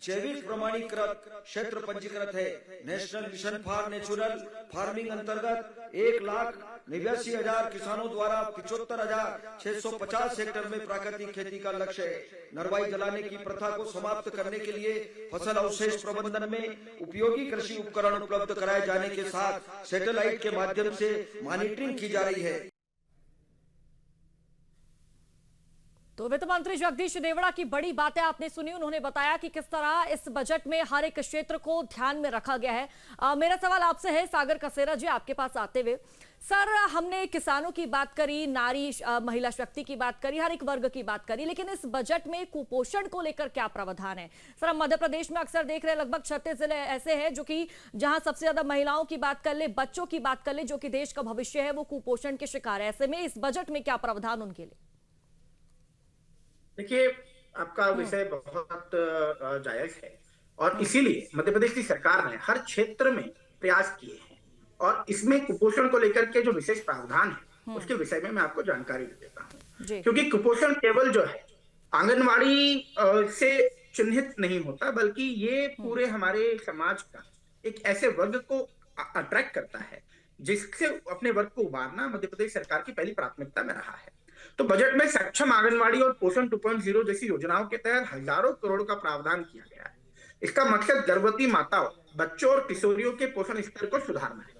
जैविक प्रमाणीकृत क्षेत्र पंजीकृत है। National mission for natural farming अंतर्गत 1,89,000 किसानों द्वारा 75,650 हेक्टेयर में प्राकृतिक खेती का लक्ष्य है। नरवाई जलाने की प्रथा को समाप्त करने के लिए फसल अवशेष प्रबंधन में उपयोगी कृषि उपकरण उपलब्ध कराए जाने के साथ सैटेलाइट के माध्यम से मॉनिटरिंग की जा रही है। तो वित्त मंत्री जगदीश देवड़ा की बड़ी बातें आपने सुनी। उन्होंने बताया कि किस तरह इस बजट में हर एक क्षेत्र को ध्यान में रखा गया है। मेरा सवाल आपसे है, सागर कसेरा जी, आपके पास आते हुए, सर, हमने किसानों की बात करी, नारी महिला शक्ति की बात करी, हर एक वर्ग की बात करी, लेकिन इस बजट में कुपोषण को लेकर क्या प्रावधान है? सर, हम मध्य प्रदेश में अक्सर देख रहे हैं, लगभग 36 जिले ऐसे हैं जो कि जहां सबसे ज्यादा महिलाओं की बात कर ले, बच्चों की बात कर ले, जो कि देश का भविष्य है, वो कुपोषण के शिकार है। ऐसे में इस बजट में क्या प्रावधान उनके लिए? देखिए, आपका विषय बहुत जायज है और इसीलिए मध्य प्रदेश की सरकार ने हर क्षेत्र में प्रयास किए हैं और इसमें कुपोषण को लेकर के जो विशेष प्रावधान है उसके विषय में मैं आपको जानकारी दे देता हूँ। क्योंकि कुपोषण केवल जो है आंगनवाड़ी से चिन्हित नहीं होता, बल्कि ये पूरे हमारे समाज का एक ऐसे वर्ग को अट्रैक्ट करता है जिससे अपने वर्ग को उबारना मध्य प्रदेश सरकार की पहली प्राथमिकता में रहा है। तो बजट में सक्षम आंगनवाड़ी और पोषण 2.0 जैसी योजनाओं के तहत हजारों करोड़ का प्रावधान किया गया है। इसका मकसद गर्भवती माताओं, बच्चों और किशोरियों के पोषण स्तर को सुधारना है।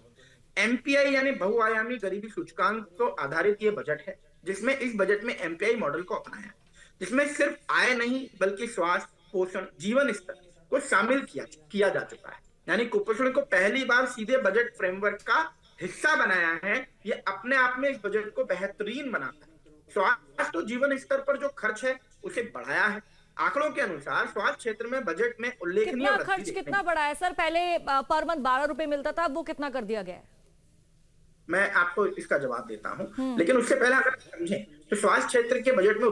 एमपीआई यानी बहुआयामी गरीबी सूचकांक को आधारित ये बजट है, जिसमें इस बजट में एमपीआई मॉडल को अपनाया, जिसमें सिर्फ आय नहीं बल्कि स्वास्थ्य, पोषण, जीवन स्तर को शामिल किया जा चुका है। यानी कुपोषण को पहली बार सीधे बजट फ्रेमवर्क का हिस्सा बनाया है। ये अपने आप में इस बजट को बेहतरीन बनाता है। स्वास्थ्य और जीवन स्तर पर जो खर्च है उसे बढ़ाया है। आंकड़ों के अनुसार स्वास्थ्य क्षेत्र में बजट में उल्लेखनीय खर्च कितना बढ़ा है सर? पहले पर मंथ 12 रुपए मिलता था, वो कितना कर दिया गया है? मैं आपको इसका जवाब देता हूं, लेकिन उससे पहले अगर समझें तो स्वास्थ्य क्षेत्र के बजट में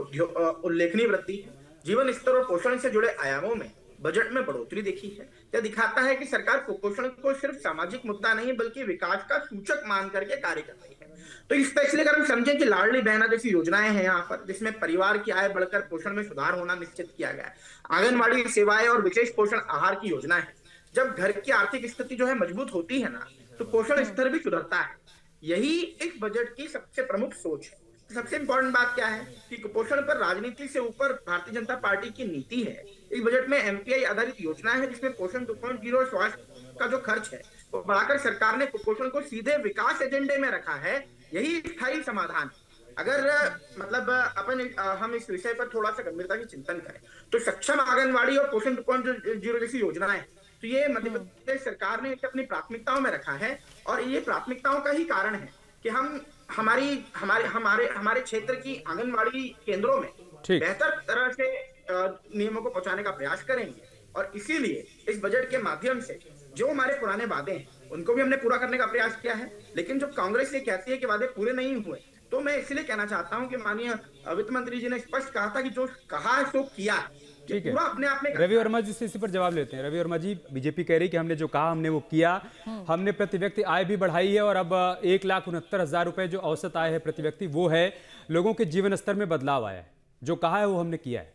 उल्लेखनीय वृद्धि, जीवन स्तर और पोषण से जुड़े आयामों में बजट में बढ़ोतरी देखी है। यह दिखाता है कि सरकार कुपोषण को सिर्फ सामाजिक मुद्दा नहीं बल्कि विकास का सूचक मान करके कार्य कर रही है। तो स्पेशली अगर हम समझें कि लाडली बहना जैसी योजनाएं हैं यहाँ पर, जिसमें परिवार की आय बढ़कर पोषण में सुधार होना निश्चित किया गया है। आंगनवाड़ी सेवाएं और विशेष पोषण आहार की योजना है। जब घर की आर्थिक स्थिति जो है मजबूत होती है ना, तो पोषण स्तर भी सुधरता है। यही इस बजट की सबसे प्रमुख सोच है। सबसे इंपॉर्टेंट बात क्या है कि कुपोषण पर राजनीति से ऊपर भारतीय जनता पार्टी की नीति है। इस बजट में एमपीआई आधारित योजना है, जिसमें पोषण 2.0 स्वास्थ्य का जो खर्च है वो बढ़ाकर सरकार ने कुपोषण को सीधे विकास एजेंडे में रखा है। यही स्थायी समाधान। अगर मतलब हम इस विषय पर थोड़ा सा गंभीरता की चिंतन करें तो सक्षम आंगनवाड़ी और पोषण 2.0 जैसी योजनाएं, तो ये मध्य प्रदेश सरकार ने अपनी प्राथमिकताओं में रखा है और ये प्राथमिकताओं का ही कारण है कि हम हमारे क्षेत्र की आंगनवाड़ी केंद्रों में बेहतर तरह से नियमों को पहुंचाने का प्रयास करेंगे। और इसीलिए इस बजट के माध्यम से जो हमारे पुराने वादे हैं उनको भी हमने पूरा करने का प्रयास किया है। लेकिन जो कांग्रेस ये कहती है कि वादे पूरे नहीं हुए, तो मैं इसलिए कहना चाहता हूं कि माननीय वित्त मंत्री जी ने स्पष्ट कहा था कि जो कहा है सो किया। ठीक है, अपने आप में रवि वर्मा जी से इसी पर जवाब लेते हैं। रवि वर्मा जी, बीजेपी कह रही कि हमने जो कहा हमने वो किया, हमने प्रति व्यक्ति आय भी बढ़ाई है और अब 1,69,000 रुपए जो औसत आय है प्रति व्यक्ति वो है। लोगों के जीवन स्तर में बदलाव आया है, जो कहा है वो हमने किया है।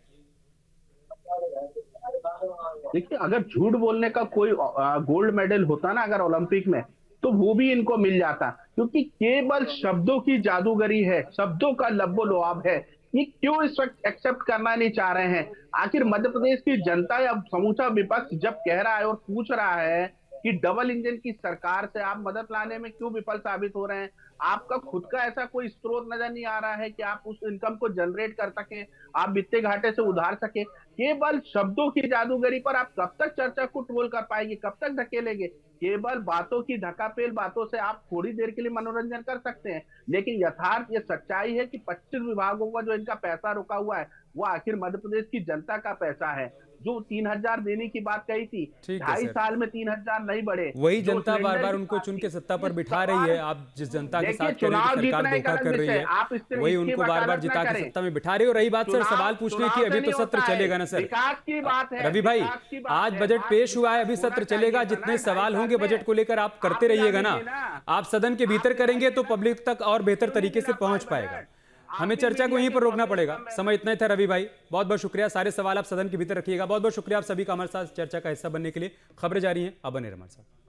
देखिए, अगर झूठ बोलने का कोई गोल्ड मेडल होता ना अगर ओलंपिक में, तो वो भी इनको मिल जाता, क्योंकि केवल शब्दों की जादूगरी है, शब्दों का लब्बो लुआब है। ये क्यों इस वक्त एक्सेप्ट करना नहीं चाह रहे हैं? आखिर मध्य प्रदेश की जनता या समूचा विपक्ष जब कह रहा है और पूछ रहा है कि डबल इंजन की सरकार से आप मदद लाने में क्यों विफल साबित हो रहे हैं, आपका खुद का ऐसा कोई स्रोत नजर नहीं आ रहा है कि आप उस इनकम को जनरेट कर सके, आप वित्तीय घाटे से उधार सके? केवल शब्दों की जादूगरी पर आप कब तक चर्चा को ट्रोल कर पाएंगे, कब तक धकेलेंगे? केवल बातों की ढकापेल बातों से आप थोड़ी देर के लिए मनोरंजन कर सकते हैं, लेकिन यथार्थ ये सच्चाई है कि 25 विभागों का जो इनका पैसा रुका हुआ है वो आखिर मध्य प्रदेश की जनता का पैसा है। जो 3000 देने की बात कही थी, 2.5 साल में 3000 नहीं बढ़े, वही जनता बार बार उनको चुन के सत्ता पर बिठा रही है। आप जिस जनता के साथ कह रहे हैं कि सरकार धोखा कर रही है, वही उनको बार बार जिता के सत्ता में बिठा रही है। और रही बात सर सवाल पूछने की, अभी तो सत्र चलेगा ना सर, रवि भाई, आज बजट पेश हुआ है, अभी सत्र चलेगा, जितने सवाल होंगे बजट को लेकर आप करते रहिएगा ना। आप सदन के भीतर करेंगे तो पब्लिक तक और बेहतर तरीके से पहुंच पाएगा। हमें चर्चा को यहीं पर रोकना पड़ेगा। समय इतना ही था रवि भाई, बहुत बहुत शुक्रिया। सारे सवाल आप सदन के भीतर रखिएगा। बहुत बहुत शुक्रिया आप सभी का हमारे साथ चर्चा का हिस्सा बनने के लिए। खबरें जारी हैं, अब बने रहिए हमारे साथ।